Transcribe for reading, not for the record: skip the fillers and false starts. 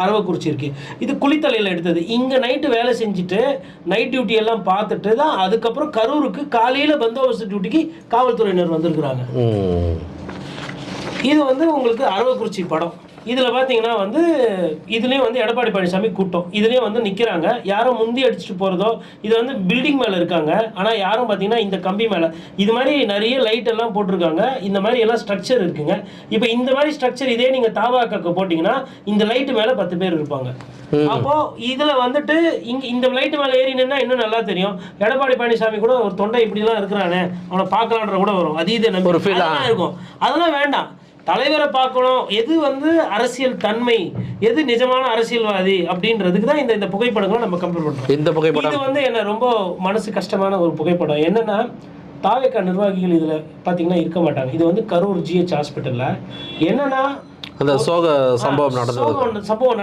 அரவக்குறிச்சி இருக்குது. இது குளித்தலையில் எடுத்தது. இங்கே நைட்டு வேலை செஞ்சுட்டு நைட் டியூட்டி எல்லாம் பார்த்துட்டு தான் அதுக்கப்புறம் கரூருக்கு காலையில் பந்தோபஸ்து டியூட்டிக்கு காவல்துறையினர் வந்திருக்கிறாங்க. இது வந்து உங்களுக்கு அரவக்குறிச்சி படம். இதில் பார்த்தீங்கன்னா வந்து இதுலேயும் வந்து எடப்பாடி பழனிசாமி கூட்டம் இதுலேயும் வந்து நிற்கிறாங்க. யாரும் முந்தி அடிச்சுட்டு போகிறதோ இது வந்து பில்டிங் மேலே இருக்காங்க. ஆனால் யாரும் பார்த்தீங்கன்னா இந்த கம்பி மேலே இது மாதிரி நிறைய லைட் எல்லாம் போட்டிருக்காங்க. இந்த மாதிரி எல்லாம் ஸ்ட்ரக்சர் இருக்குங்க. இப்போ இந்த மாதிரி ஸ்ட்ரக்சர் இதே நீங்கள் தாவாக்க போட்டிங்கன்னா இந்த லைட்டு மேலே 10 பேர் இருப்பாங்க. அப்போ இதுல வந்துட்டு இந்த லைட் மேல ஏறி நின்னா இன்னும் நல்லா தெரியும். எடப்பாடி பழனிசாமி கூட ஒரு தொண்டை இப்படிலாம் இருக்கிறானே அவனை பார்க்கலான்ற கூட வரும். அது இது நம்ம இருக்கும். அதெல்லாம் வேண்டாம். தலைவரை பார்க்கணும். எது வந்து அரசியல் தன்மை, எது நிஜமான அரசியல்வாதி அப்படின்றதுக்கு தான் இந்த புகைப்படங்களை நம்ம கம்பேர் பண்றோம். இந்த புகைப்படம் இது வந்து என்ன ரொம்ப மனசு கஷ்டமான ஒரு புகைப்படம். என்னன்னா தாவேகா நிர்வாகிகள் இதுல பாத்தீங்கன்னா இருக்க மாட்டாங்க. இது வந்து கரூர் GH ஹாஸ்பிட்டல்ல என்னன்னா அந்த சோக சம்பவம் நடந்தது.